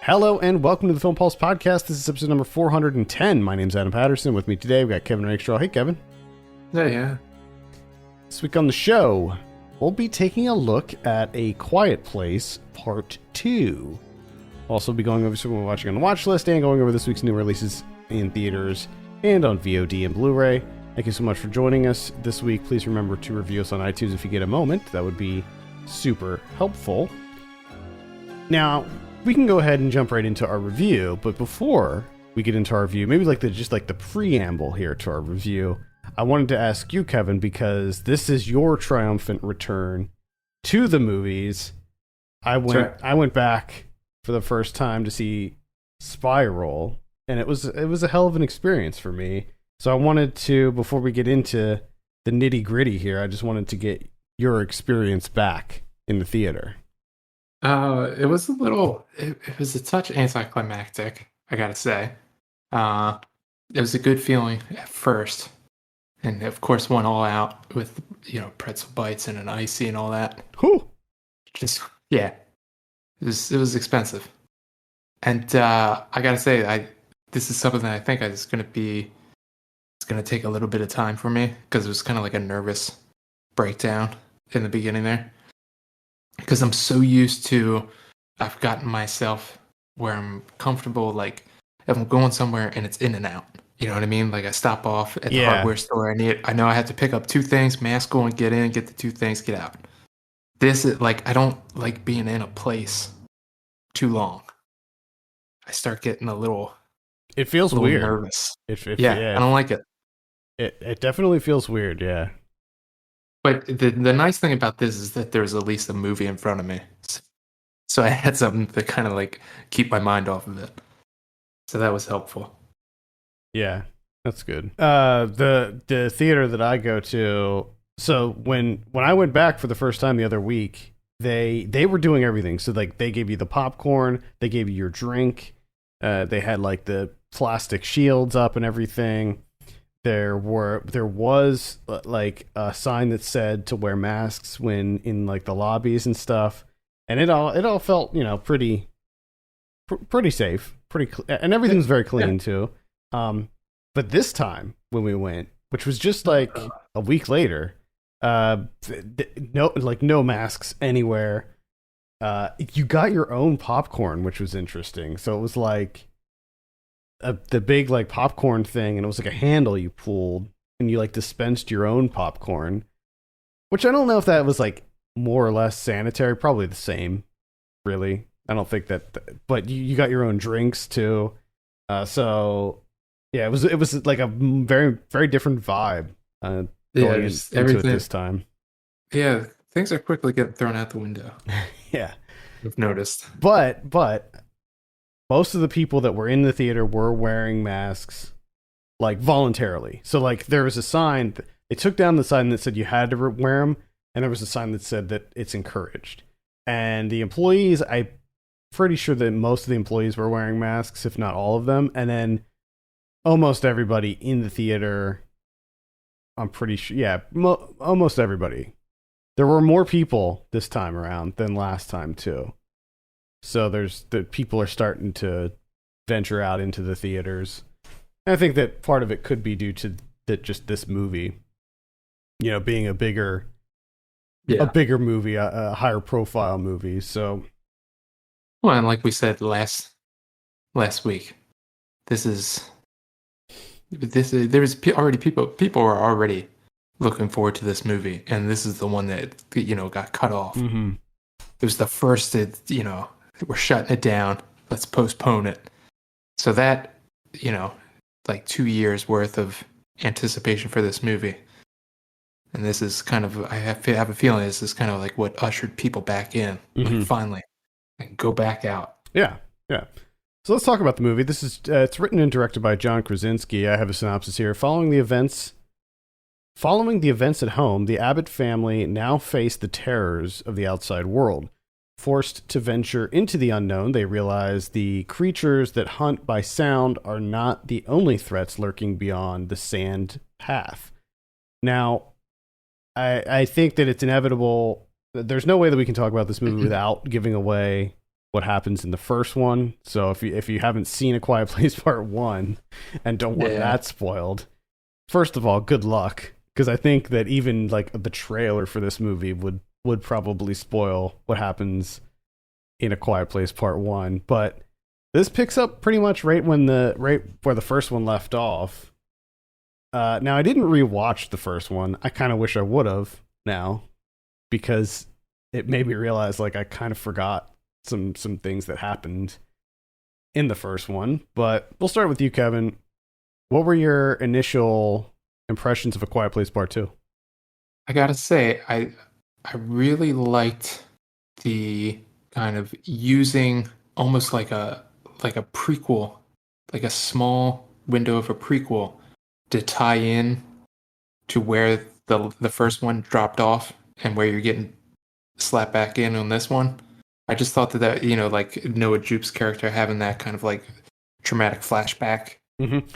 Hello and welcome to the Film Pulse Podcast. This is episode number 410. My name's Adam Patterson. With me today, we've got Kevin Rakestraw. Hey, Kevin. Yeah. This week on the show, we'll be taking a look at A Quiet Place Part 2. We'll also be going over what we're watching on the watch list and going over this week's new releases in theaters and on VOD and Blu-ray. Thank you so much for joining us this week. Please remember to review us on iTunes if you get a moment. That would be super helpful. Now, we can go ahead and jump right into our review, but before we get into our review, maybe the preamble here to our review, I wanted to ask you, Kevin, because this is your triumphant return to the movies. I went back for the first time to see Spiral, and it was a hell of an experience for me. So I wanted to, before we get into the nitty gritty here, I just wanted to get your experience back in the theater. It was it was a touch anticlimactic, I gotta say. It was a good feeling at first. And of course went all out with, pretzel bites and an icy and all that. Whew. Just, yeah. It was expensive. And I gotta say, this is something that I think it's gonna take a little bit of time for me, because it was kind of like a nervous breakdown in the beginning there. Because I'm so used to, I've gotten myself where I'm comfortable, like, if I'm going somewhere and it's in and out. You know what I mean? Like, I stop off at the hardware store. I know I have to pick up two things, mask, go and get in, get the two things, get out. This is, like, I don't like being in a place too long. I start getting a little... It feels weird. Nervous. I Yeah, don't like it. It definitely feels weird, yeah. But the nice thing about this is that there's at least a movie in front of me. So I had something to kind of like keep my mind off of it. So that was helpful. Yeah, that's good. The theater that I go to, so when I went back for the first time the other week, they were doing everything. So like they gave you the popcorn, they gave you your drink, they had like the plastic shields up and everything. There was like a sign that said to wear masks when in like the lobbies and stuff, and it all felt pretty safe, and everything's very clean too. But this time when we went, which was just like a week later, no masks anywhere. You got your own popcorn, which was interesting. So it was like the big like popcorn thing, and it was like a handle you pulled and you like dispensed your own popcorn, which I don't know if that was like more or less sanitary. Probably the same, really. I don't think that, but you got your own drinks too. So yeah, it was like a very, very different vibe going into it this time. Yeah, things are quickly getting thrown out the window. Yeah, I've noticed. But most of the people that were in the theater were wearing masks, like voluntarily. So like there was a sign, they took down the sign that said you had to wear them, and there was a sign that said that it's encouraged. And the employees, I'm pretty sure that most of the employees were wearing masks, if not all of them. And then almost everybody in the theater, I'm pretty sure, yeah, almost everybody. There were more people this time around than last time too. So people are starting to venture out into the theaters. And I think that part of it could be due to just this movie, being a bigger movie, a higher profile movie. So, well, and like we said last week, there was already people were already looking forward to this movie, and this is the one that got cut off. Mm-hmm. It was the first we're shutting it down. Let's postpone it. So that, like 2 years worth of anticipation for this movie. And this is kind of, I have a feeling this is kind of like what ushered people back in, like finally, and go back out. Yeah. So let's talk about the movie. This is, it's written and directed by John Krasinski. I have a synopsis here. Following the events at home, the Abbott family now face the terrors of the outside world. Forced to venture into the unknown, they realize the creatures that hunt by sound are not the only threats lurking beyond the sand path. Now, I think that it's inevitable. There's no way that we can talk about this movie without giving away what happens in the first one. So if you haven't seen A Quiet Place Part 1 and don't want that spoiled, first of all, good luck, because I think that even like the trailer for this movie would probably spoil what happens in A Quiet Place Part 1, but this picks up pretty much right where the first one left off. Now I didn't rewatch the first one. I kind of wish I would have now, because it made me realize like I kind of forgot some things that happened in the first one. But we'll start with you, Kevin. What were your initial impressions of A Quiet Place Part 2? I gotta say, I really liked the kind of using almost like a prequel, like a small window of a prequel to tie in to where the first one dropped off and where you're getting slapped back in on this one. I just thought that like Noah Jupe's character having that kind of like traumatic flashback. Mm-hmm.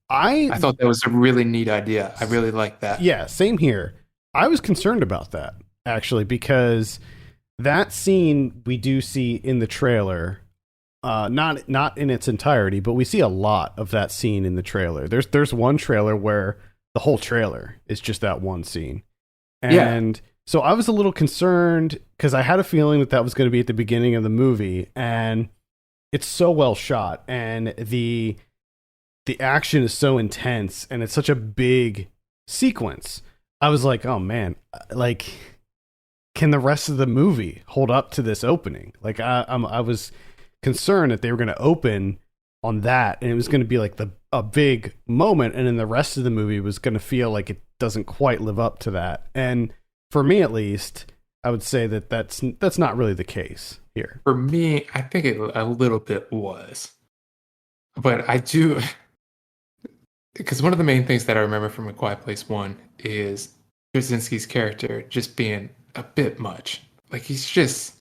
I thought that was a really neat idea. I really liked that. Yeah, same here. I was concerned about that, actually, because that scene we do see in the trailer, not in its entirety, but we see a lot of that scene in the trailer. There's one trailer where the whole trailer is just that one scene. And so I was a little concerned because I had a feeling that was going to be at the beginning of the movie, and it's so well shot, and the action is so intense, and it's such a big sequence. I was like, oh man, like, can the rest of the movie hold up to this opening? Like, I was concerned that they were going to open on that, and it was going to be like a big moment, and then the rest of the movie was going to feel like it doesn't quite live up to that. And for me, at least, I would say that's not really the case here. For me, I think it a little bit was, but I do, because one of the main things that I remember from A Quiet Place 1 is Krasinski's character just being a bit much. Like, he's just,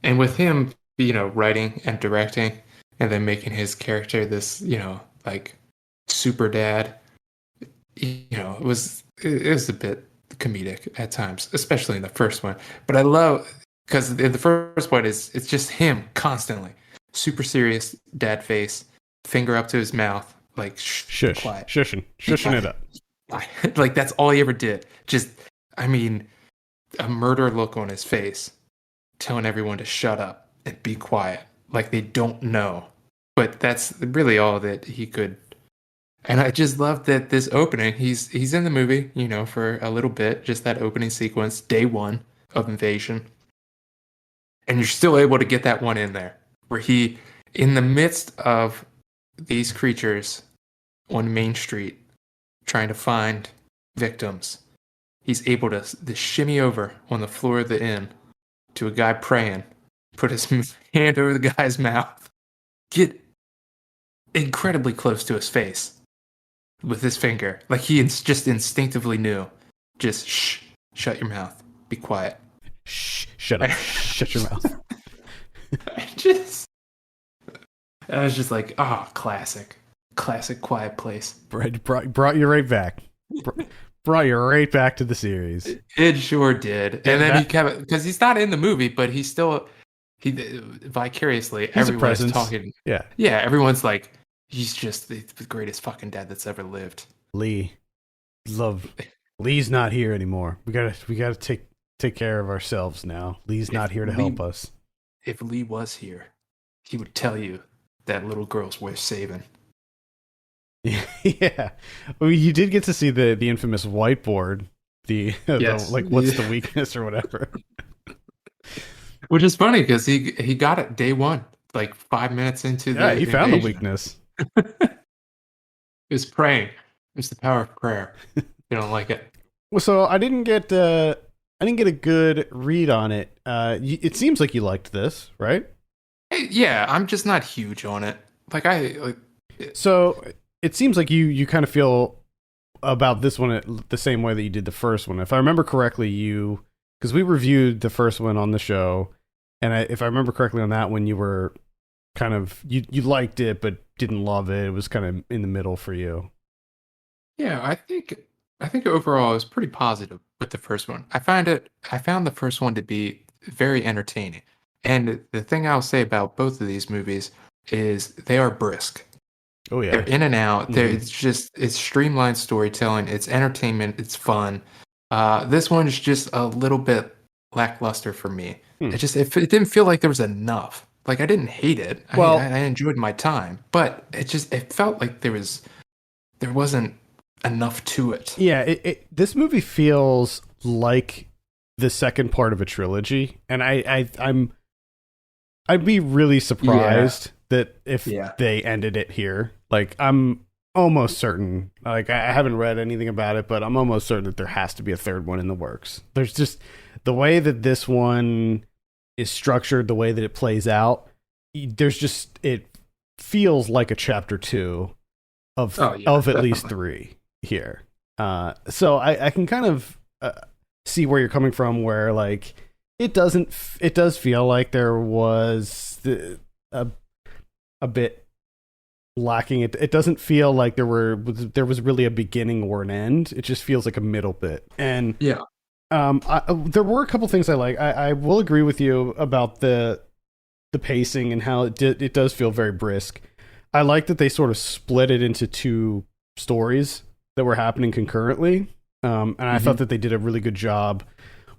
and with him, writing and directing, and then making his character this, like super dad, it was a bit comedic at times, especially in the first one. But I love, because in the first one it's just him constantly super serious dad face, finger up to his mouth, like shushing it up. Like, that's all he ever did. Just, I mean, a murder look on his face, telling everyone to shut up and be quiet, like they don't know. But that's really all that he could. And I just love that this opening, he's in the movie, for a little bit, just that opening sequence, day one of invasion. And you're still able to get that one in there, where he, in the midst of these creatures on Main Street, trying to find victims, he's able to shimmy over on the floor of the inn to a guy praying, put his hand over the guy's mouth, get incredibly close to his face with his finger, like he just instinctively knew, just shut your mouth, be quiet, shut up, shut your mouth. I was just like, classic Quiet Place. Brought you right back. Brought you right back to the series. It sure did. And then he kept, because he's not in the movie, but he vicariously, everyone's talking. Yeah, everyone's like, he's just the greatest fucking dad that's ever lived. Lee's not here anymore. We gotta take care of ourselves now. Lee's not here to help us. If Lee was here, he would tell you that little girl's worth saving. Yeah, well, you did get to see the infamous whiteboard. Yes. What's the weakness or whatever. Which is funny because he got it day one, like 5 minutes into the he found the weakness. He was praying. It's the power of prayer. You don't like it. Well, so I didn't get a good read on it. It seems like you liked this, right? Yeah, I'm just not huge on it. So it seems like you kind of feel about this one the same way that you did the first one. If I remember correctly, because we reviewed the first one on the show, and if I remember correctly on that one, you were kind of you liked it but didn't love it. It was kind of in the middle for you. Yeah, I think overall it was pretty positive with the first one. I found the first one to be very entertaining. And the thing I'll say about both of these movies is they are brisk. Oh yeah. They're in and out. Mhm. It's streamlined storytelling. It's entertainment. It's fun. This one is just a little bit lackluster for me. Hmm. It didn't feel like there was enough. Like I didn't hate it. Well, I enjoyed my time, but it felt like there wasn't enough to it. yeah, this movie feels like the second part of a trilogy, and I'd be really surprised that if Yeah. they ended it here. Like, I'm almost certain. Like, I haven't read anything about it, but I'm almost certain that there has to be a third one in the works. There's just the way that this one is structured, the way that it plays out. There's just it feels like a chapter 2 of Oh yeah, of at least definitely. 3 here. So I can kind of see where you're coming from. Where like it does feel like there was a a bit lacking. It doesn't feel like there was really a beginning or an end. It just feels like a middle bit. And Yeah. there were a couple things I like. I will agree with you about the pacing and how it does feel very brisk. I like that they sort of split it into 2 stories that were happening concurrently. And I thought that they did a really good job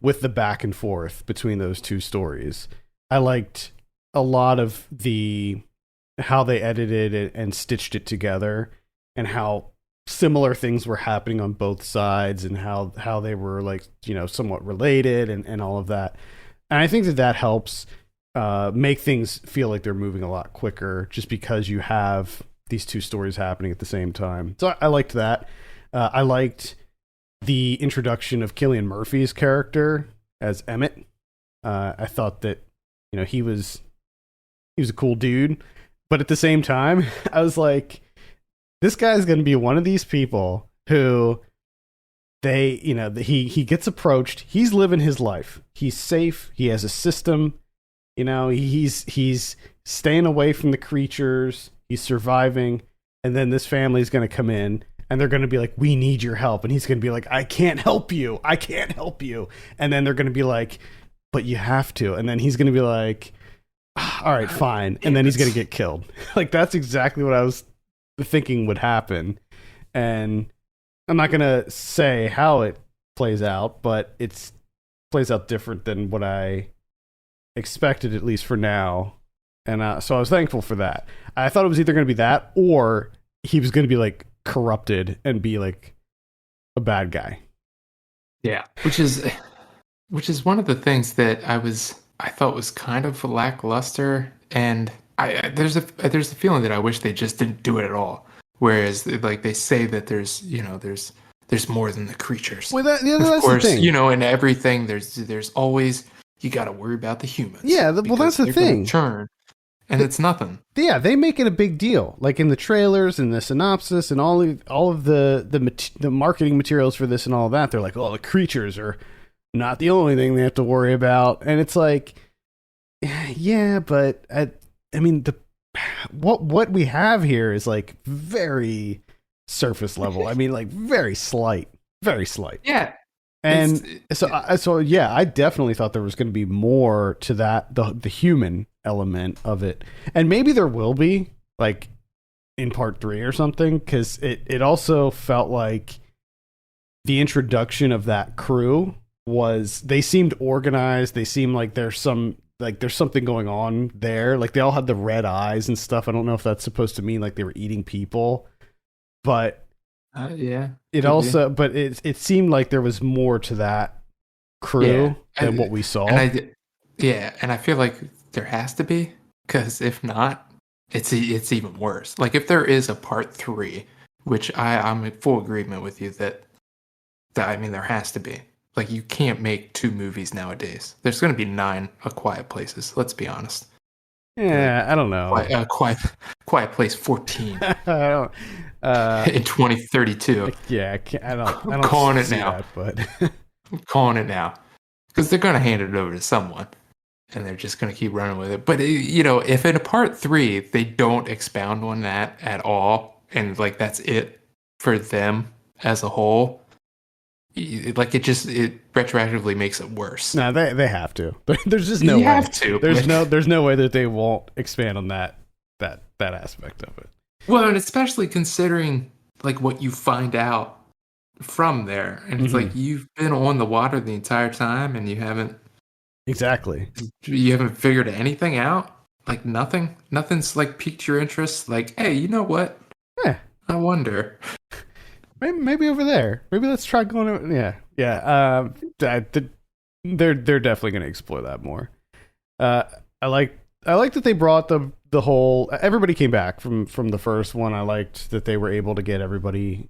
with the back and forth between those 2 stories. I liked a lot of how they edited it and stitched it together, and how similar things were happening on both sides, and how they were like, somewhat related, and all of that. And I think that helps make things feel like they're moving a lot quicker, just because you have these 2 stories happening at the same time. So I liked that. I liked the introduction of Cillian Murphy's character as Emmett. I thought that he was a cool dude, but at the same time, I was like, this guy's going to be one of these people who he gets approached. He's living his life. He's safe. He has a system. He's staying away from the creatures. He's surviving, and then this family's going to come in, and they're going to be like, we need your help. And he's going to be like, I can't help you. I can't help you. And then they're going to be like, but you have to. And then he's going to be like, all right, fine. And then he's going to get killed. Like, that's exactly what I was thinking would happen. And I'm not going to say how it plays out, but it plays out different than what I expected, at least for now. And so I was thankful for that. I thought it was either going to be that, or he was going to be like corrupted and be like a bad guy. Yeah, which is one of the things that I thought was kind of lackluster, and there's a feeling that I wish they just didn't do it at all. Whereas like they say that there's more than the creatures. Well, that's of course, the thing. In everything there's always, you got to worry about the humans. Yeah, well, that's the thing. Turn, and it's nothing. Yeah, they make it a big deal, like in the trailers and the synopsis and all of the marketing materials for this and all of that. They're like, oh, the creatures are not the only thing they have to worry about, and it's like, yeah, but I mean, what we have here is like very surface level. I mean, like very slight. Yeah. And so yeah, I definitely thought there was going to be more to that, the human element of it, and maybe there will be, like in part 3 or something, because it also felt like the introduction of that crew they seemed organized. They seemed like there's something going on there. Like they all had the red eyes and stuff. I don't know if that's supposed to mean like they were eating people, but yeah. It seemed like there was more to that crew than what we saw. And I feel like there has to be, because if not, it's even worse. Like if there is a part 3, which I'm in full agreement with you that I mean there has to be. Like you can't make 2 movies nowadays. There's going to be 9 A Quiet Places. Let's be honest. Yeah, I don't know. Quiet Place 14. I don't. In 2032. Yeah, I don't. I'm calling it now. That, but I'm calling it now, because they're going to hand it over to someone, and they're just going to keep running with it. But if in a part 3 they don't expound on that at all, and like that's it for them as a whole, like it retroactively makes it worse. No, they have to. There's just no You way. have to. There's no way that they won't expand on that aspect of it. Well, and especially considering like what you find out from there, and it's like you've been on the water the entire time, and you haven't figured anything out. Like nothing's like piqued your interest. Like, hey, you know what? Yeah, I wonder. Maybe over there. Maybe let's try going over. Yeah. They're definitely going to explore that more. I like that they brought the whole. Everybody came back from the first one. I liked that they were able to get everybody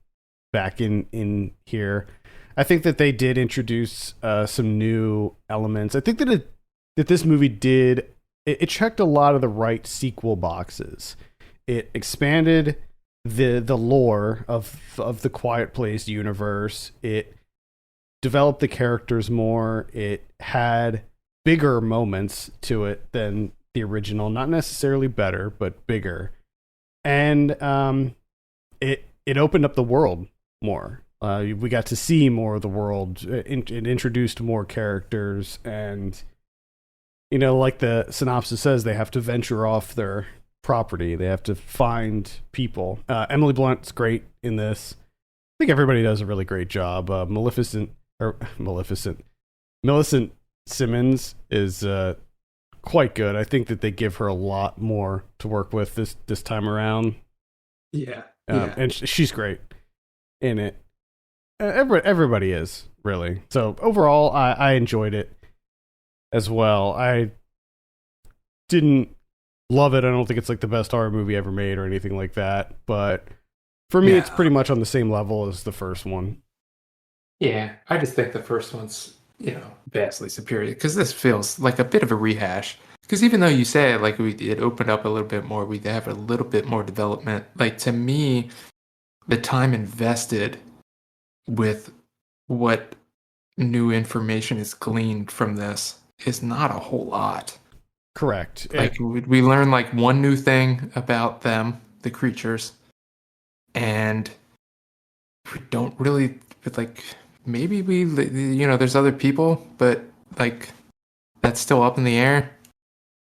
back in here. I think that they did introduce some new elements. I think that this movie did. It checked a lot of the right sequel boxes. It expanded the lore of the Quiet Place universe. It developed the characters more. It had bigger moments to it than the original. Not necessarily better, but bigger. And it opened up the world more. We got to see more of the world. It introduced more characters, and like the synopsis says, they have to venture off their property. They have to find people. Emily Blunt's great in this. I think everybody does a really great job. Millicent Simmons is quite good. I think that they give her a lot more to work with this time around. Yeah. And she's great in it. Everybody is, really. So overall, I enjoyed it as well. I didn't love it. I don't think it's like the best horror movie ever made or anything like that. But for me, it's pretty much on the same level as the first one. Yeah, I just think the first one's, vastly superior, because this feels like a bit of a rehash. Because even though you say like it opened up a little bit more, we have a little bit more development. Like, to me, the time invested with what new information is gleaned from this is not a whole lot. Correct. Like, we learn like one new thing about them, the creatures, and we don't really, like, maybe there's other people, but like that's still up in the air.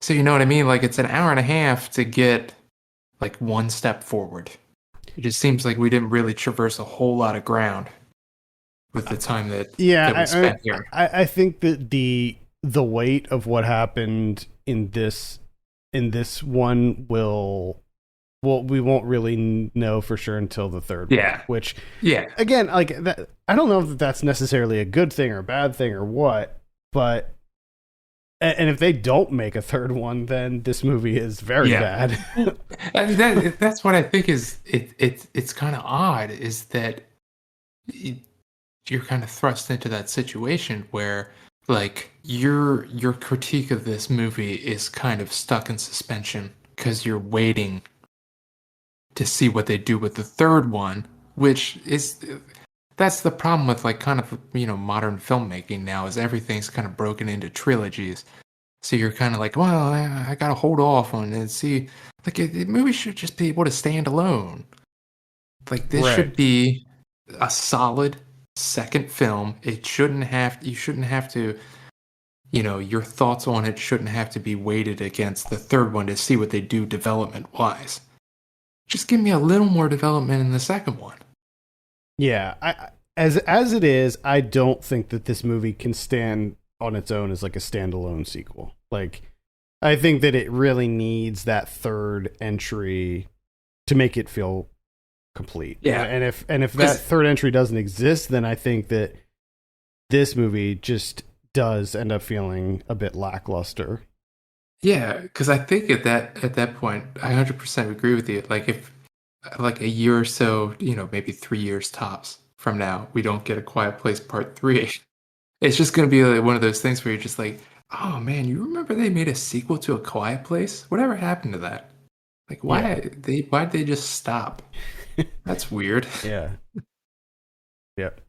So you know what I mean? Like, it's an hour and a half to get like one step forward. It just seems like we didn't really traverse a whole lot of ground with the time that we spent here. I think that the weight of what happened in this one we won't really know for sure until the third one. Which, again, like that, I don't know if that's necessarily a good thing or a bad thing or what, but and if they don't make a third one, then this movie is very bad. That's what I think is it's kind of odd, is that you're kind of thrust into that situation where like your critique of this movie is kind of stuck in suspension because you're waiting to see what they do with the third one, that's the problem with like kind of modern filmmaking now, is everything's kind of broken into trilogies. So you're kind of like, well, I gotta hold off on it and see. Like, the movie should just be able to stand alone. Like, this should be a solid second film. You shouldn't have to, your thoughts on it shouldn't have to be weighted against the third one to see what they do development wise. Just give me a little more development in the second one. Yeah, as it is, I don't think that this movie can stand on its own as like a standalone sequel. Like, I think that it really needs that third entry to make it feel complete. Yeah, and if that third entry doesn't exist, then I think that this movie just does end up feeling a bit lackluster. Yeah, because I think at that point, I 100% agree with you. Like, if like a year or so, maybe 3 years tops from now, we don't get A Quiet Place Part 3, it's just going to be like one of those things where you're just like, oh man, you remember they made a sequel to A Quiet Place? Whatever happened to that? Like, why'd they just stop? That's weird. Yeah. Yep.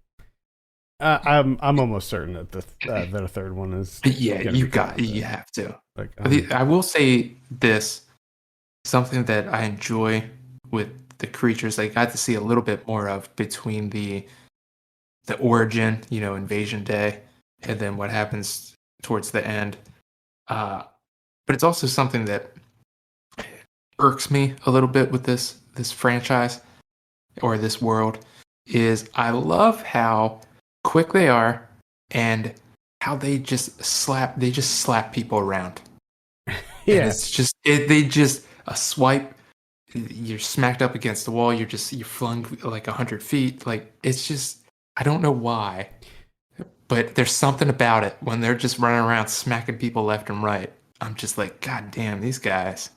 I'm almost certain that that a third one is. Yeah, you have to. Like, I will say this, something that I enjoy with the creatures, I got to see a little bit more of between the the origin, Invasion Day, and then what happens towards the end. But it's also something that irks me a little bit with this franchise or this world is I love how quick they are and how they just slap people around. Yeah. And it's just they just a swipe, you're smacked up against the wall, you're flung like 100 feet. Like it's just I don't know why. But there's something about it when they're just running around smacking people left and right. I'm just like, God damn, these guys.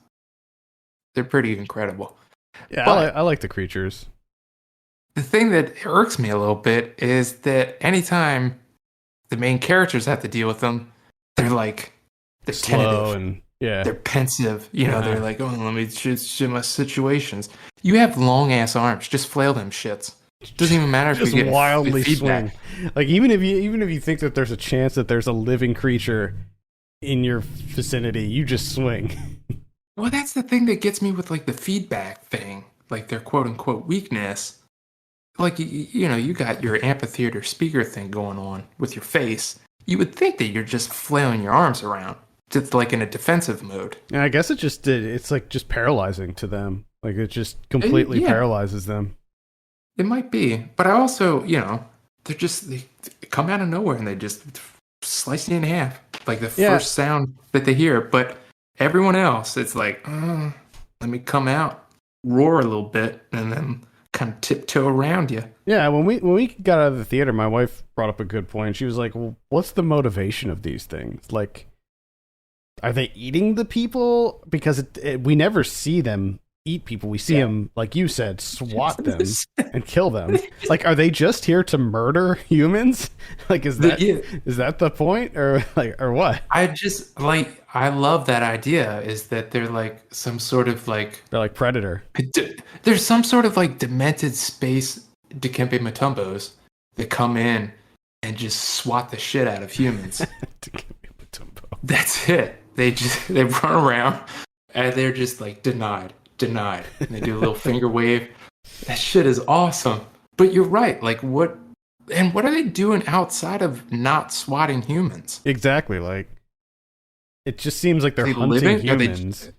They're pretty incredible. Yeah, But I like the creatures. the thing that irks me a little bit is that anytime the main characters have to deal with them, they're Slow tentative. and yeah. They're pensive. They're like, oh, let me shit my situations. You have long ass arms. Just flail them shits. It doesn't even matter if Just you get wildly feedback. swing. Like even if you think that there's a chance that there's a living creature in your vicinity, you just swing. Well, that's the thing that gets me with like the feedback thing, like their quote unquote weakness. Like you got your amphitheater speaker thing going on with your face. You would think that you're just flailing your arms around, just like in a defensive mode. And I guess it's like just paralyzing to them. Like it just completely paralyzes them. It might be, but I also, they come out of nowhere and they just slice you in half, like the first sound that they hear. But everyone else, it's like, let me come out, roar a little bit, and then kind of tiptoe around you. Yeah, when we got out of the theater, my wife brought up a good point. She was like, "Well, what's the motivation of these things? Like, are they eating the people? Because we never see them eat people. We see them, like you said, swat them and kill them. Like, are they just here to murder humans? Like, is that the point, or what? I love that idea. Is that they're like some sort of like they're like Predator. There's some sort of like demented space Dikembe Mutombos that come in and just swat the shit out of humans. That's it. They run around and they're just like denied. And they do a little finger wave. That shit is awesome. But you're right. Like what are they doing outside of not swatting humans? Exactly. Like it just seems like they're hunting living? humans.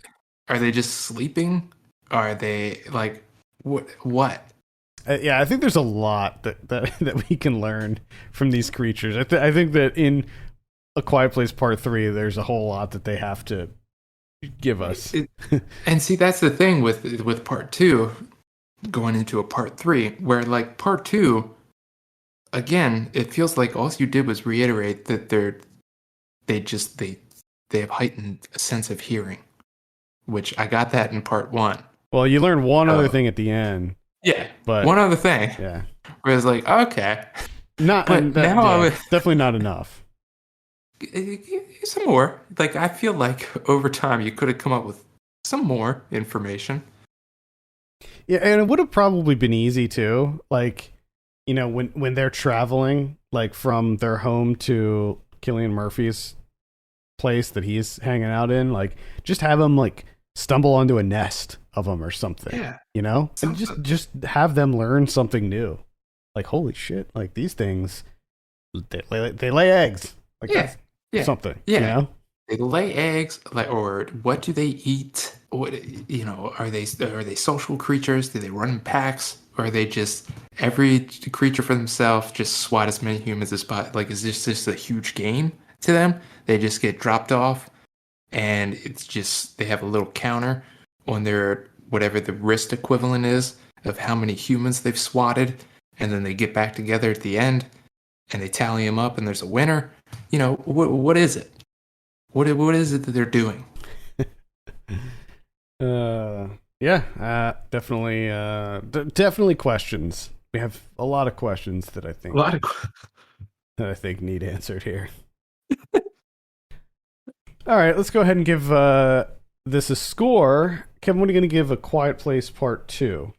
Are they just sleeping? Are they like what? Yeah, I think there's a lot that we can learn from these creatures. I think that in A Quiet Place Part 3, there's a whole lot that they have to give us. And see, that's the thing with Part 2 going into a Part 3, where like Part 2, again, it feels like all you did was reiterate that they have heightened a sense of hearing, which I got that in Part 1. Well, you learn one other thing at the end. Yeah, but one other thing. Yeah, where it's like, okay, definitely not enough. Some more. Like I feel like over time you could have come up with some more information. Yeah, and it would have probably been easy too. Like, when they're traveling, like from their home to Cillian Murphy's place that he's hanging out in, like just have them like stumble onto a nest of them or something. Yeah, and just have them learn something new. Like, holy shit! Like these things, they lay eggs. Like something. Yeah. They lay eggs, or what do they eat? What are they social creatures? Do they run in packs? Or are they just every creature for themselves? Just swat as many humans as possible? Like, is this just a huge game to them? They just get dropped off, and it's just they have a little counter on their whatever the wrist equivalent is of how many humans they've swatted, and then they get back together at the end, and they tally them up, and there's a winner. What is it? What is it that they're doing? Definitely questions. We have a lot of questions that I think need answered here. All right, let's go ahead and give this a score. Kevin, what are you going to give A Quiet Place Part 2?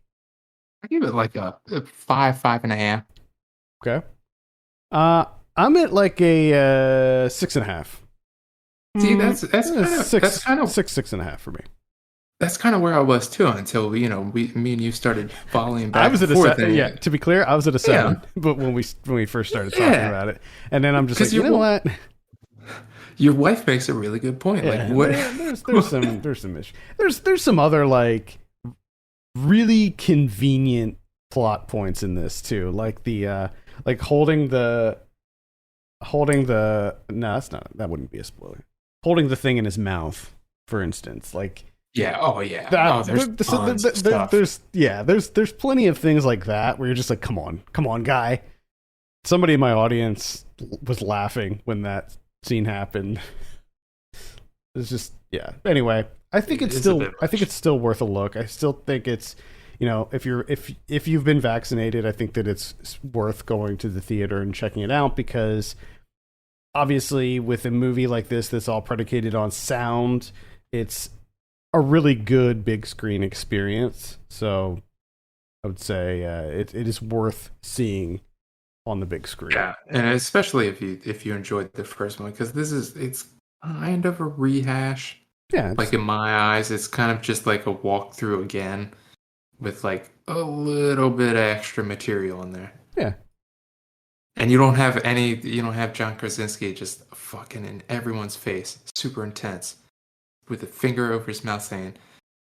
I give it like a 5.5. Okay. I'm at like a 6.5. See, that's kind of 6.5 for me. that's kind of where I was too until me and you started volleying I back was and at a forth. 7. Yeah, to be clear, I was at a 7. Yeah, But when we first started talking yeah, about it, and then I'm just like, because you know what? your wife makes a really good point. Like Yeah, what? there's some issues. There's some other like really convenient plot points in this too, like the like holding the no, that wouldn't be a spoiler. Holding the thing in his mouth, for instance, like Yeah. Oh yeah. that. Oh, there's tons of stuff. There's plenty of things like that where you're just like, come on, guy. Somebody in my audience was laughing when that scene happened. It's just Anyway, I think it's still worth a look. I still think it's, if you've been vaccinated, I think that it's worth going to the theater and checking it out, because obviously with a movie like this that's all predicated on sound, it's a really good big screen experience. So I would say it is worth seeing on the big screen. Yeah, and especially if you enjoyed the first one, because it's kind of a rehash. Yeah, Like in my eyes, it's kind of just like a walkthrough again, with like a little bit of extra material in there. Yeah. And you don't have John Krasinski just fucking in everyone's face, super intense, with a finger over his mouth saying,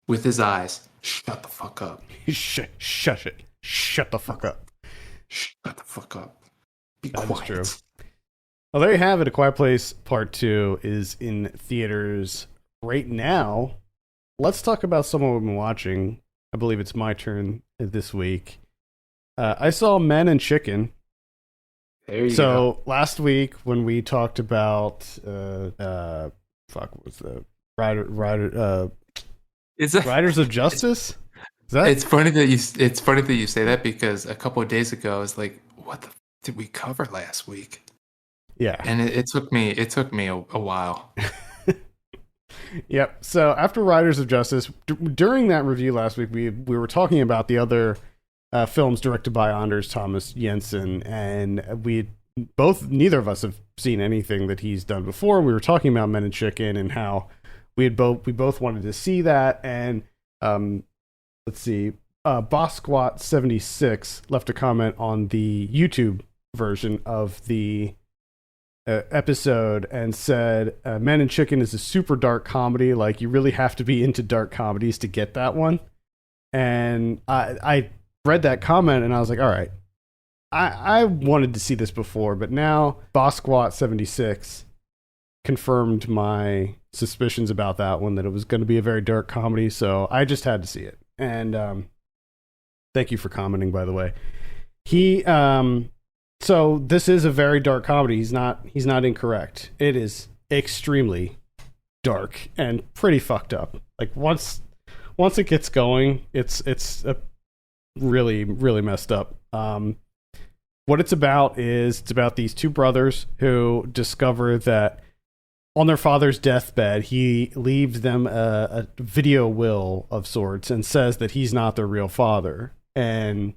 with his eyes, shut the fuck up. Shut the fuck up. Shut the fuck up. Be That quiet. is true. Well, there you have it. A Quiet Place Part 2 is in theaters right now. Let's talk about someone we've been watching. I believe it's my turn this week. I saw Men and Chicken. There you go. So last week when we talked about what was the Riders of Justice? Is that It's funny that you say that, because a couple of days ago I was like, what the did we cover last week? Yeah. And it took me a while. Yep. So after Riders of Justice, during that review last week, we were talking about the other films directed by Anders Thomas Jensen, and neither of us have seen anything that he's done before. We were talking about Men and Chicken and how we both wanted to see that. And let's see, Boss Squat 76 left a comment on the YouTube version of the episode and said, Men and Chicken is a super dark comedy. Like, you really have to be into dark comedies to get that one. And I read that comment and I was like, all right, I wanted to see this before, but now Boss Squat 76 confirmed my suspicions about that one, that it was going to be a very dark comedy. So I just had to see it. And thank you for commenting, by the way. So this is a very dark comedy. He's not incorrect. It is extremely dark and pretty fucked up. Like once it gets going, it's really, really messed up. What it's about is these two brothers who discover that on their father's deathbed, he leaves them a video will of sorts and says that he's not their real father. And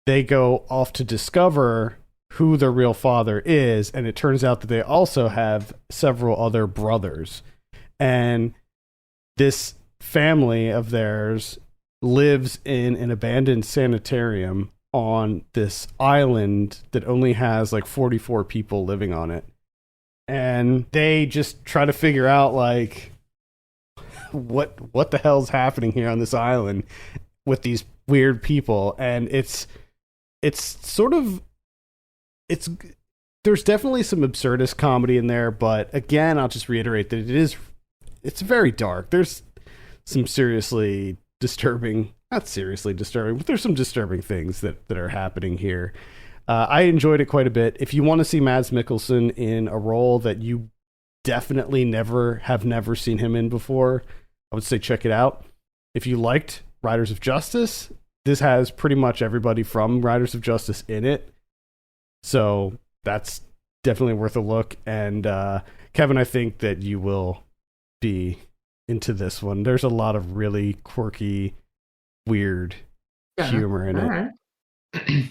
they go off to discover who their real father is, and it turns out that they also have several other brothers. And this family of theirs lives in an abandoned sanitarium on this island that only has like 44 people living on it. And they just try to figure out like what the hell's happening here on this island with these weird people. And it's there's definitely some absurdist comedy in there, but again, I'll just reiterate that it's very dark. There's some seriously disturbing, not seriously disturbing, but there's some disturbing things that are happening here. I enjoyed it quite a bit. If you want to see Mads Mikkelsen in a role that you definitely have never seen him in before, I would say check it out. If you liked Riders of Justice, this has pretty much everybody from Riders of Justice in it. So that's definitely worth a look. And Kevin, I think that you will be into this one. There's a lot of really quirky, weird humor in it. Right.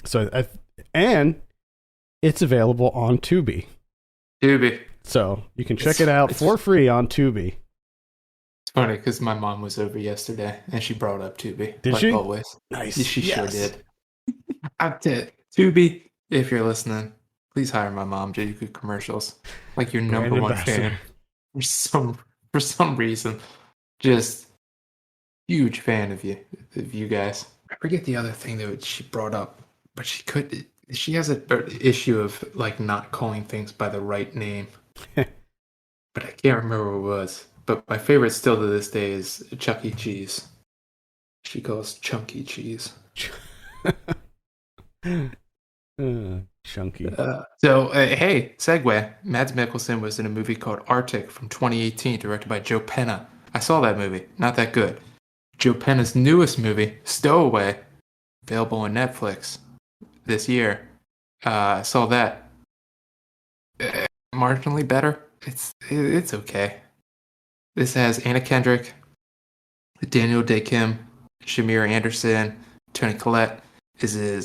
So, and it's available on Tubi. Tubi. So you can check it out for free on Tubi. It's funny because my mom was over yesterday and she brought up Tubi, Did like she? always. Nice. She sure Yes. did. I did. Tubi, if you're listening, please hire my mom to do commercials. Like your Brand number one ambassador. fan for some reason. Just huge fan of you guys. I forget the other thing that she brought up, but she has a issue of like not calling things by the right name. But I can't remember what it was. But my favorite still to this day is Chuck E. Cheese. She calls Chunky Cheese. Chunky. Hey, segue. Mads Mikkelsen was in a movie called Arctic from 2018, directed by Joe Penna. I saw that movie. Not that good. Joe Penna's newest movie, Stowaway, available on Netflix this year. I saw that. Marginally better. It's okay. This has Anna Kendrick, Daniel Day Kim, Shamir Anderson, Toni Collette. It's a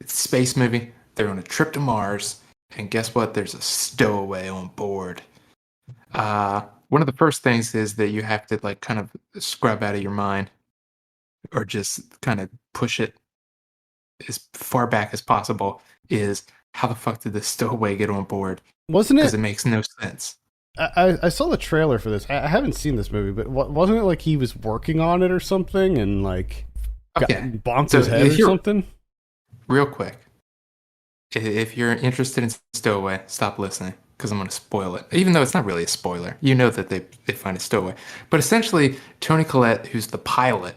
space movie. They're on a trip to Mars, and guess what? There's a stowaway on board. One of the first things is that you have to like kind of scrub out of your mind, or just kind of push it as far back as possible. Is how the fuck did the stowaway get on board? Wasn't Because it? it makes no sense. I saw the trailer for this. I haven't seen this movie, but wasn't it like he was working on it or something and like Okay, bonked so his head or something? Real quick, if you're interested in Stowaway, stop listening because I'm going to spoil it. Even though it's not really a spoiler, you know that they find a stowaway. But essentially, Toni Collette, who's the pilot,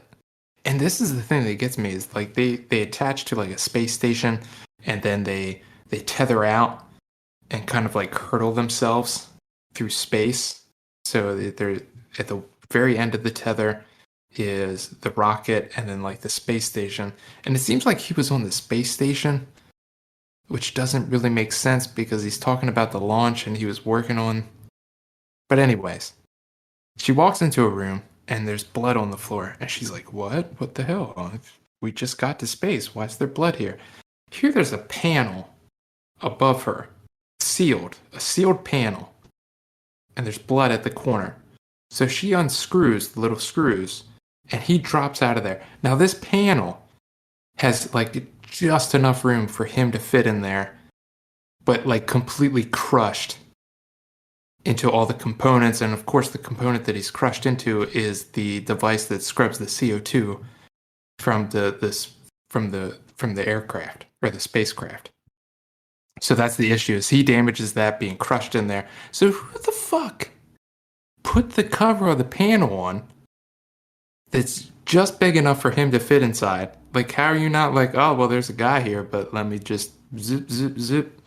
and this is the thing that gets me is like they attach to like a space station, and then they tether out and kind of like hurtle themselves through space. So they're at the very end of the tether is the rocket and then like the space station. And it seems like he was on the space station, which doesn't really make sense because he's talking about the launch and he was working on. But anyways, she walks into a room and there's blood on the floor and she's like, "What? What the hell? We just got to space. Why is there blood here?" Here there's a panel above her, a sealed panel. And there's blood at the corner. So she unscrews the little screws and he drops out of there. Now this panel has like just enough room for him to fit in there, but like completely crushed into all the components. And of course the component that he's crushed into is the device that scrubs the CO2 from the aircraft or the spacecraft. So that's the issue, is he damages that being crushed in there. So who the fuck put the cover of the panel on that's just big enough for him to fit inside? Like, how are you not like, oh, well, there's a guy here, but let me just zip, zip, zip.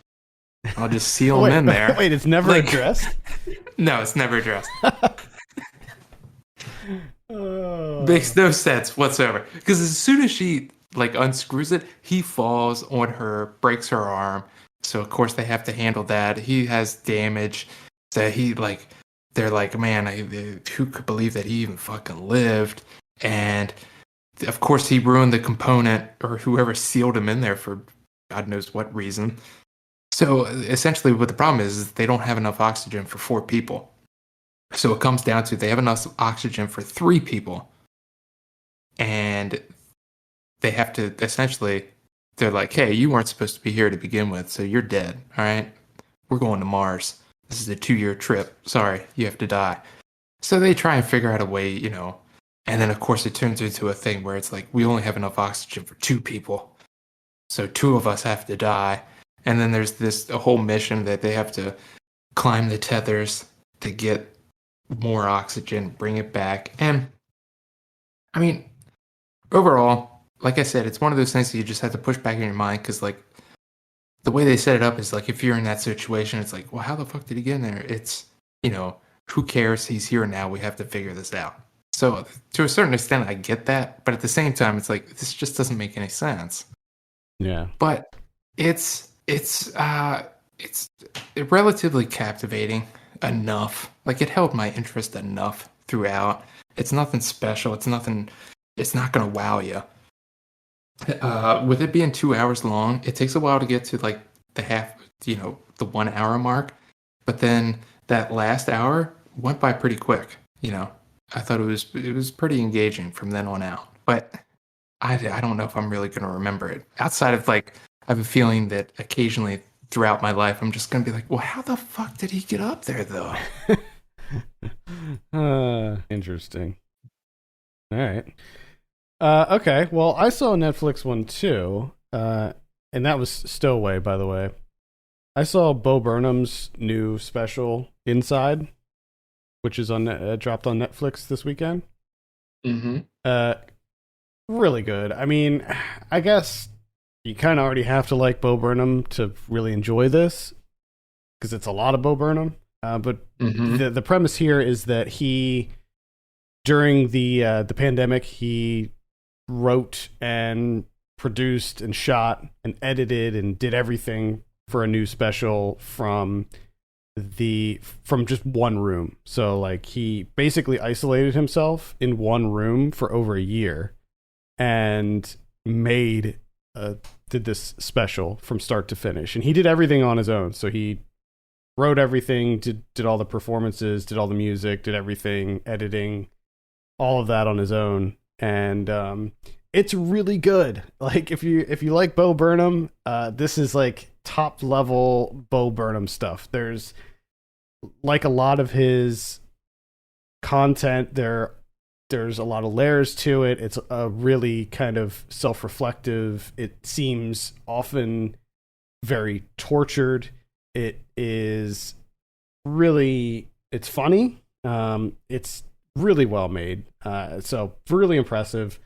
I'll just seal him in there. Wait, it's never Like- addressed? No, it's never addressed. Makes no sense whatsoever. Because as soon as she like unscrews it, he falls on her, breaks her arm. So of course they have to handle that. He has damage. So they're like, man, who could believe that he even fucking lived? And of course he ruined the component, or whoever sealed him in there for God knows what reason. So essentially what the problem is they don't have enough oxygen for 4 people. So it comes down to they have enough oxygen for 3 people. And they have to essentially, they're like, hey, you weren't supposed to be here to begin with, so you're dead, all right? We're going to Mars. This is a 2-year trip. Sorry, you have to die. So they try and figure out a way, and then of course it turns into a thing where it's like, we only have enough oxygen for 2 people. So 2 of us have to die. And then there's a whole mission that they have to climb the tethers to get more oxygen, bring it back. And I mean, overall, like I said, it's one of those things that you just have to push back in your mind, because like the way they set it up is like, if you're in that situation, it's like, well, how the fuck did he get in there? It's, who cares? He's here now. We have to figure this out. So to a certain extent, I get that. But at the same time, it's like, this just doesn't make any sense. Yeah. But it's relatively captivating enough. Like, it held my interest enough throughout. It's nothing special. It's not going to wow you. With it being 2 hours long, it takes a while to get to like the 1 hour mark. But then that last hour went by pretty quick, I thought it was pretty engaging from then on out. But I don't know if I'm really going to remember it. Outside of like, I have a feeling that occasionally throughout my life, I'm just going to be like, well, how the fuck did he get up there though? Interesting. All right. Okay. Well, I saw a Netflix one too, and that was Stowaway, by the way. I saw Bo Burnham's new special, Inside, which is on dropped on Netflix this weekend. Mm-hmm. Really good. I mean, I guess you kind of already have to like Bo Burnham to really enjoy this, because it's a lot of Bo Burnham. But the premise here is that he, during the pandemic, he wrote and produced and shot and edited and did everything for a new special from just one room. So like he basically isolated himself in one room for over a year and did this special from start to finish. And he did everything on his own. So he wrote everything, did all the performances, did all the music, did everything, editing, all of that on his own. And it's really good. Like if you like Bo Burnham, this is like top level Bo Burnham stuff. There's like a lot of his content there's a lot of layers to it. It's a really kind of self-reflective. It seems often very tortured. It is really, it's funny. It's really well made. So really impressive.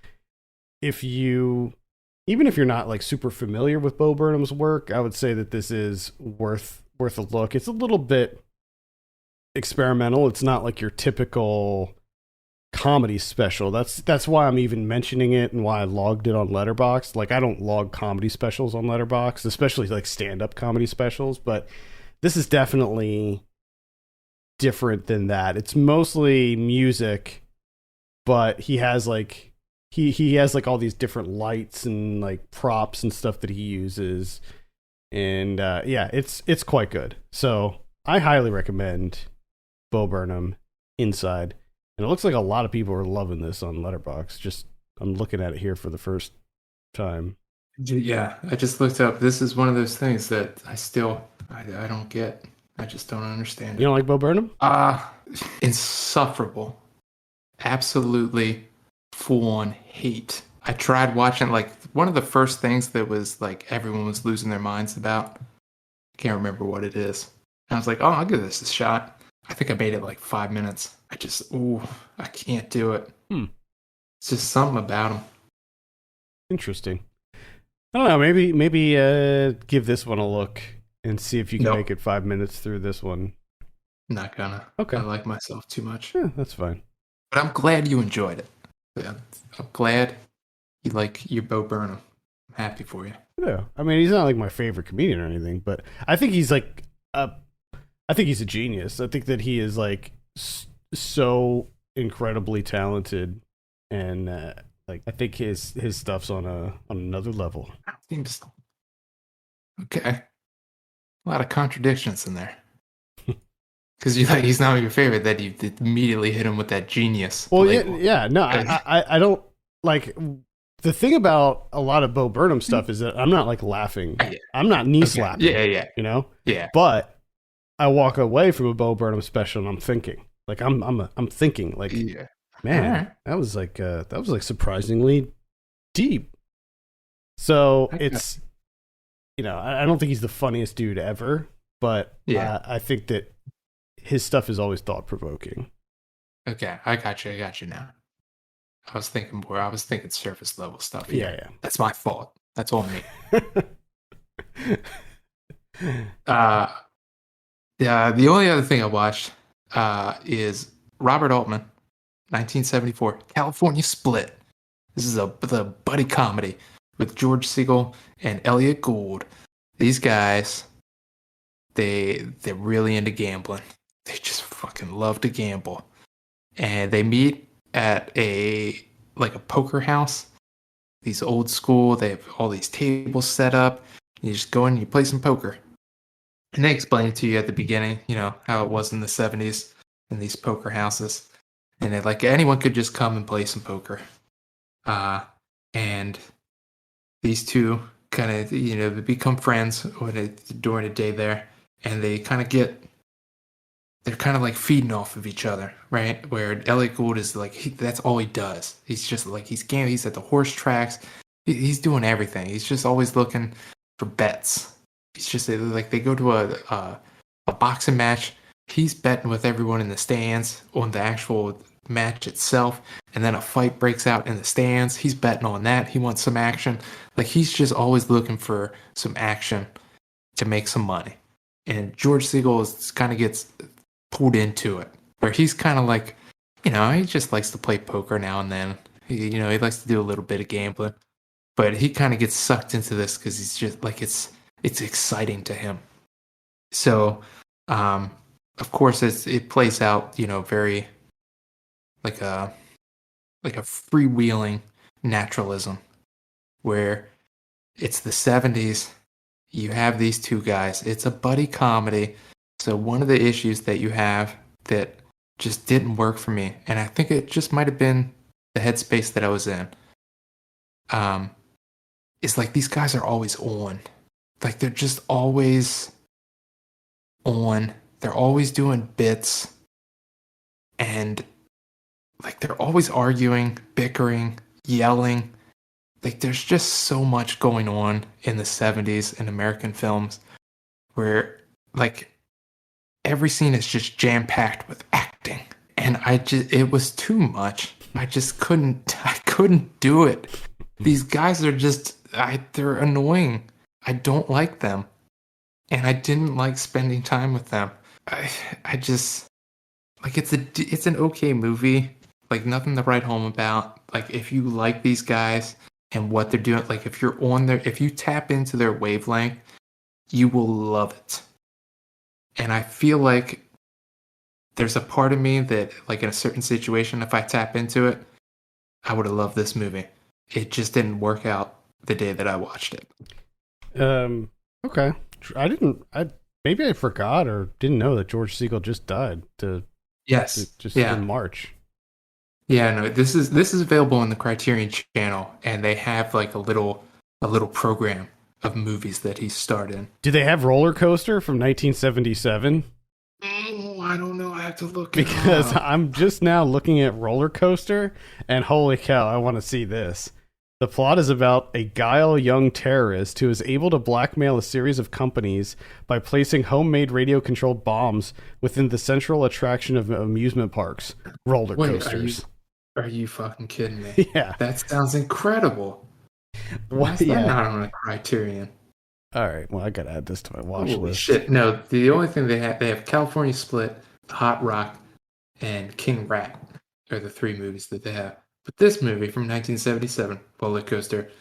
Even if you're not like super familiar with Bo Burnham's work, I would say that this is worth a look. It's a little bit experimental. It's not like your typical comedy special. That's why I'm even mentioning it and why I logged it on Letterboxd. Like I don't log comedy specials on Letterboxd, especially like stand-up comedy specials, but this is definitely different than that. It's mostly music, but he has like he has like all these different lights and like props and stuff that he uses. And yeah, it's quite good. So I highly recommend Bo Burnham, Inside. And it looks like a lot of people are loving this on Letterboxd. I'm looking at it here for the first time. Yeah, I just looked up. This is one of those things that I don't get. I just don't understand it. You don't like Bo Burnham? Insufferable. Absolutely full-on hate. I tried watching, like, one of the first things that was, like, everyone was losing their minds about. I can't remember what it is. And I was like, oh, I'll give this a shot. I think I made it, like, 5 minutes. I can't do it. It's just something about him. Interesting. I don't know, maybe give this one a look and see if you can make it 5 minutes through this one. Not gonna. Okay. I like myself too much. Yeah, that's fine. But I'm glad you enjoyed it. Yeah, I'm glad you like your Bo Burnham. I'm happy for you. Yeah. I mean, he's not like my favorite comedian or anything, but I think he's like I think he's a genius. I think that he is like so incredibly talented, and like I think his stuff's on another level. Seems okay. A lot of contradictions in there. Because he's not your favorite, that you immediately hit him with that genius. Well, yeah, no, I don't like. The thing about a lot of Bo Burnham stuff is that I'm not like laughing. Yeah. I'm not knee slapping. Yeah. You know. Yeah. But I walk away from a Bo Burnham special and I'm thinking, like I'm thinking, like, man, right. that was like surprisingly deep. So it's, you know, I don't think he's the funniest dude ever, but I think that his stuff is always thought provoking. Okay, I got you now. I was thinking surface level stuff here. Yeah. That's my fault. That's all me. The only other thing I watched is Robert Altman, 1974, California Split. This is the buddy comedy with George Segal and Elliot Gould. These guys, they're really into gambling. They just fucking love to gamble. And they meet at a poker house. These old school, they have all these tables set up. You just go in and you play some poker. And they explain it to you at the beginning, you know, how it was in the 70s in these poker houses. and like anyone could just come and play some poker. And these two kind of become friends during a day there, and they kind of they're kind of like feeding off of each other, right? Where Elliot Gould is like, that's all he does. He's just like, he's at the horse tracks. He's doing everything. He's just always looking for bets. He's just like, they go to a boxing match. He's betting with everyone in the stands on the actual match itself. And then a fight breaks out in the stands. He's betting on that. He wants some action. Like, he's just always looking for some action to make some money. And George Siegel kind of gets pulled into it, where he's kind of like, he just likes to play poker now and then. He likes to do a little bit of gambling, but he kind of gets sucked into this because he's just like, it's exciting to him. So, of course, it plays out, very like a freewheeling naturalism, where it's the 70s. You have these two guys. It's a buddy comedy. So one of the issues that you have that just didn't work for me, and I think it just might have been the headspace that I was in, is like, these guys are always on. Like, they're just always on. They're always doing bits. And like, they're always arguing, bickering, yelling. Like, there's just so much going on in the 70s in American films where, like, every scene is just jam-packed with acting. And it was too much. I couldn't do it. These guys are they're annoying. I don't like them. And I didn't like spending time with them. I just, like, it's an okay movie. Like, nothing to write home about. Like, if you like these guys and what they're doing, like, if you tap into their wavelength, you will love it. And I feel like there's a part of me that, like, in a certain situation, if I tap into it, I would have loved this movie. It just didn't work out the day that I watched it. Okay. Maybe I forgot or didn't know that George Siegel just died in March. Yeah, no, this is available on the Criterion Channel, and they have like a little program of movies that he starred in. Do they have Roller Coaster from 1977? Oh, I don't know. I have to look because I'm just now looking at Roller Coaster, and holy cow, I want to see this. The plot is about a guile young terrorist who is able to blackmail a series of companies by placing homemade radio-controlled bombs within the central attraction of amusement parks, roller coasters. Are you fucking kidding me? Yeah. That sounds incredible. Why is that not on a Criterion? All right, well, I gotta add this to my watch list. Shit, no, the only thing they have California Split, Hot Rock, and King Rat are the three movies that they have. But this movie from 1977, Roller Coaster,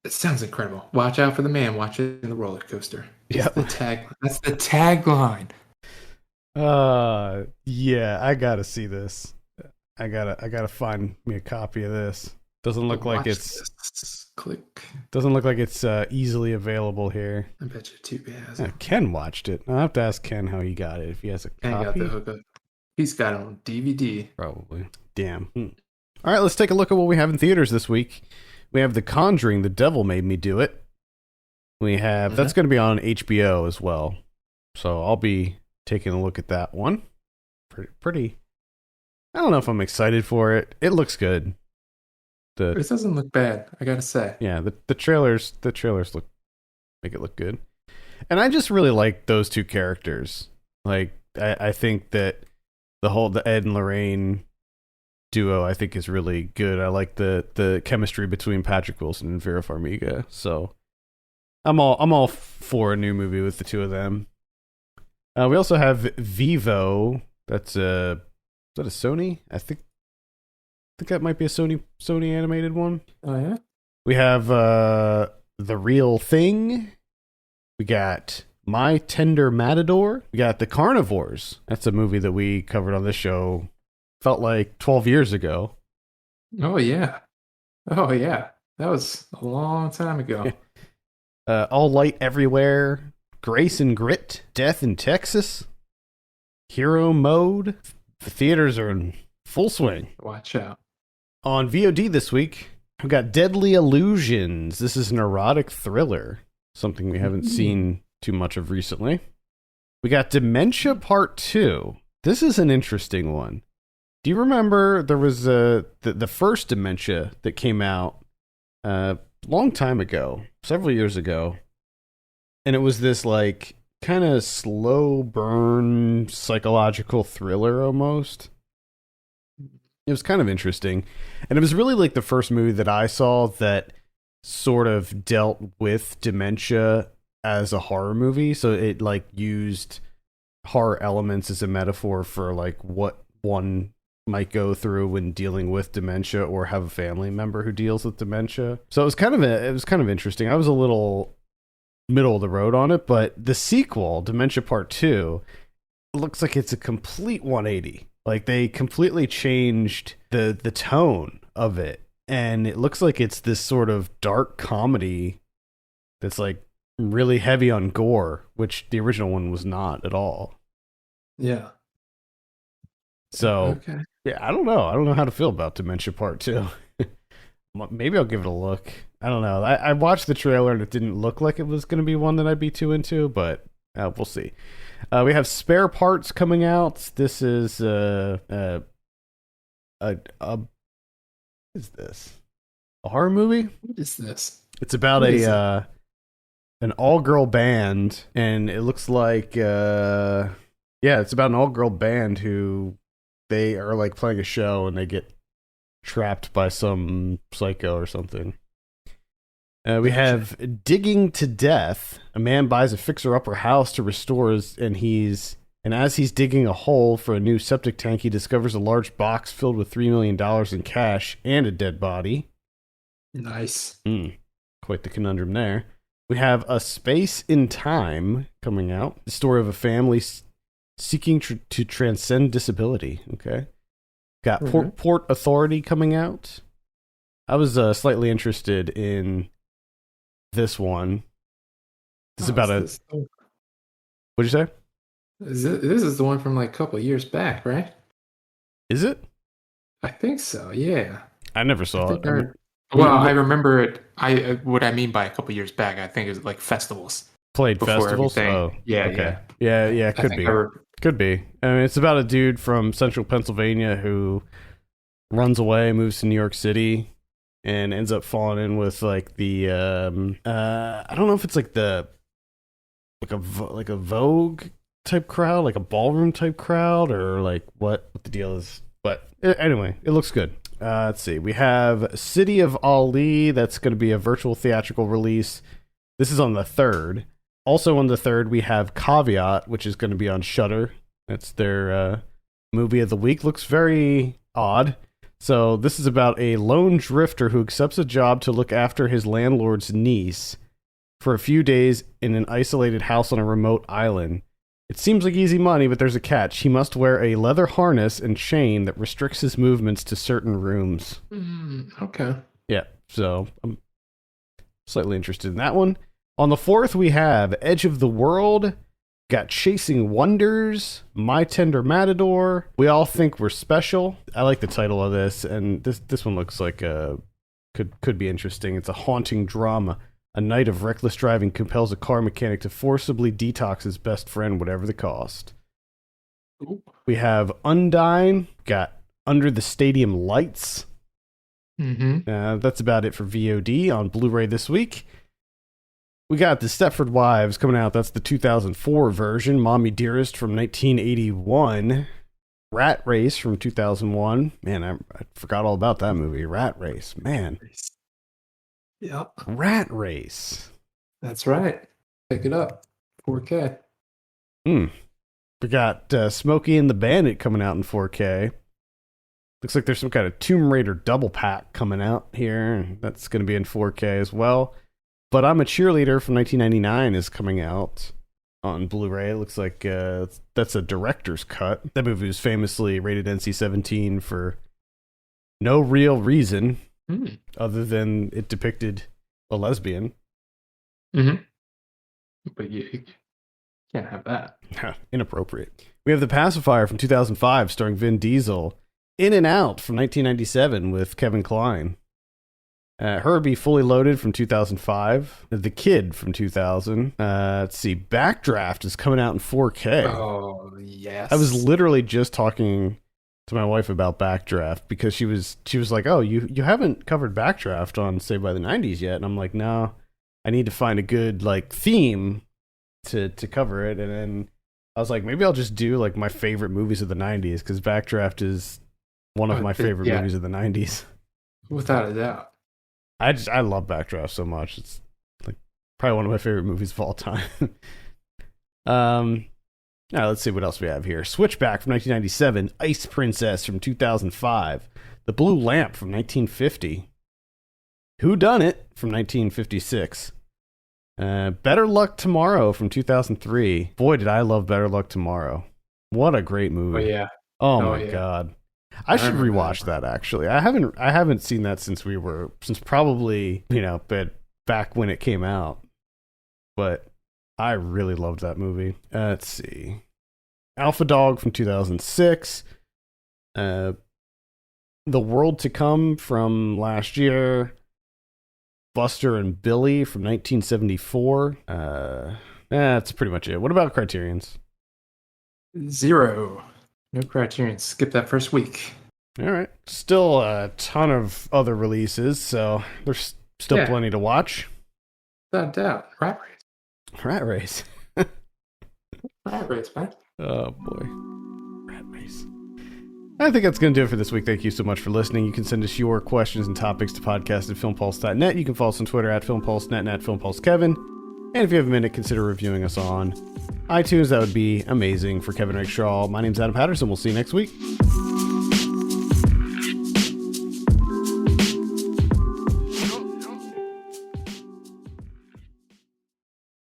it sounds incredible. Watch out for the man watching the roller coaster. Yeah, that's the tagline. Yeah, I gotta see this. I gotta find me a copy of this. Doesn't look like it's click. Doesn't look like it's easily available here. I bet you Tubi has it. Ken watched it. I'll have to ask Ken how he got it. If he has a copy. Got the hookup. He's got it on DVD. Probably. Damn. All right, let's take a look at what we have in theaters this week. We have The Conjuring, The Devil Made Me Do It. We have that's going to be on HBO as well. So I'll be taking a look at that one. Pretty. I don't know if I'm excited for it. It looks good. It doesn't look bad, I gotta say. Yeah, the trailers make it look good. And I just really like those two characters. Like, I think that the Ed and Lorraine duo, I think, is really good. I like the chemistry between Patrick Wilson and Vera Farmiga. So I'm all for a new movie with the two of them. We also have Vivo. That's is that a Sony? I think that might be a Sony animated one. Oh yeah. We have The Real Thing. We got My Tender Matador. We got The Carnivores. That's a movie that we covered on this show. Felt like 12 years ago. Oh yeah. That was a long time ago. All Light Everywhere. Grace and Grit. Death in Texas. Hero Mode. The theaters are in Full swing. Watch out. On VOD this week, we've got Deadly Illusions. This is an erotic thriller, something we haven't seen too much of recently. We got Dementia Part 2. This is an interesting one. Do you remember there was the first Dementia that came out a long time ago, several years ago, and it was this like kind of slow burn psychological thriller almost. It was kind of interesting, and it was really like the first movie that I saw that sort of dealt with dementia as a horror movie. So it like used horror elements as a metaphor for like what one might go through when dealing with dementia or have a family member who deals with dementia. So it was kind of interesting. I was a little middle of the road on it, but the sequel, Dementia Part 2, looks like it's a complete 180. Like they completely changed the tone of it, and it looks like it's this sort of dark comedy that's like really heavy on gore, which the original one was not at all. Yeah. So, Okay. yeah, I don't know. I don't know how to feel about Dementia Part 2. Maybe I'll give it a look. I don't know. I watched the trailer and it didn't look like it was going to be one that I'd be too into, but we'll see. We have Spare Parts coming out. This is what is this? A horror movie? What is this? It's about an all-girl band, and it looks like it's about an all-girl band who they are like playing a show and they get trapped by some psycho or something. We have Digging to Death. A man buys a fixer-upper house to restore and as he's digging a hole for a new septic tank, he discovers a large box filled with $3 million in cash and a dead body. Nice. Quite the conundrum there. We have A Space in Time coming out. The story of a family seeking to transcend disability. Okay. Got Port Authority coming out. I was slightly interested in this one. This is about What'd you say? This is the one from like a couple of years back, right? Is it? I think so. Yeah. I never saw it. I remember it. What I mean by a couple of years back, I think it was like festivals. Played festivals. Everything. Oh, yeah, okay. Yeah. Could be. Could be. I mean, it's about a dude from central Pennsylvania who runs away, moves to New York City, and ends up falling in with like the I don't know if it's like a Vogue type crowd, like a ballroom type crowd, or like what the deal is. But anyway, it looks good. Let's see. We have City of Ali. That's going to be a virtual theatrical release. This is on the 3rd. Also on the 3rd, we have Caveat, which is going to be on Shudder. That's their movie of the week. Looks very odd. So this is about a lone drifter who accepts a job to look after his landlord's niece for a few days in an isolated house on a remote island. It seems like easy money, but there's a catch. He must wear a leather harness and chain that restricts his movements to certain rooms. Okay. Yeah, so I'm slightly interested in that one. On the 4th, we have Edge of the World, got Chasing Wonders, My Tender Matador, We All Think We're Special. I like the title of this, and this one looks like could be interesting. It's a haunting drama. A night of reckless driving compels a car mechanic to forcibly detox his best friend, whatever the cost. Ooh. We have Undine, got Under the Stadium Lights. That's about it for VOD on Blu-ray this week. We got The Stepford Wives coming out. That's the 2004 version. Mommy Dearest from 1981. Rat Race from 2001. Man, I forgot all about that movie. Rat Race. Man. Yep. Rat Race. That's right. Pick it up. 4K. We got Smokey and the Bandit coming out in 4K. Looks like there's some kind of Tomb Raider double pack coming out here. And that's going to be in 4K as well. But I'm a Cheerleader from 1999 is coming out on Blu-ray. It looks like that's a director's cut. That movie was famously rated NC-17 for no real reason other than it depicted a lesbian. But you can't have that. Inappropriate. We have The Pacifier from 2005 starring Vin Diesel. In and Out from 1997 with Kevin Kline. Herbie Fully Loaded from 2005. The Kid from 2000. Let's see. Backdraft is coming out in 4K. Oh, yes. I was literally just talking to my wife about Backdraft because she was like, "Oh, you haven't covered Backdraft on Saved by the 90s yet." And I'm like, "No, I need to find a good like theme to cover it." And then I was like, maybe I'll just do like my favorite movies of the 90s because Backdraft is one of my favorite movies of the 90s. Without a doubt. I love Backdraft so much. It's like probably one of my favorite movies of all time. Now let's see what else we have here. Switchback from 1997, Ice Princess from 2005, The Blue Lamp from 1950, Who Done It from 1956, Better Luck Tomorrow from 2003. Boy, did I love Better Luck Tomorrow. What a great movie. Oh yeah. Oh my god. I should rewatch that actually. I haven't seen that since probably, back when it came out. But I really loved that movie. Let's see. Alpha Dog from 2006. The World to Come from last year. Buster and Billy from 1974. That's pretty much it. What about Criterion's? 0. No Criterion. Skip that first week. All right. Still a ton of other releases, so there's still plenty to watch. Without doubt. Rat Race. Rat Race. Rat Race, man. Oh, boy. Rat Race. I think that's going to do it for this week. Thank you so much for listening. You can send us your questions and topics to podcast@filmpulse.net. You can follow us on Twitter @filmpulse.net and @filmpulsekevin. And if you have a minute, consider reviewing us on iTunes. That would be amazing. For Kevin Rakestraw, my name's Adam Patterson. We'll see you next week.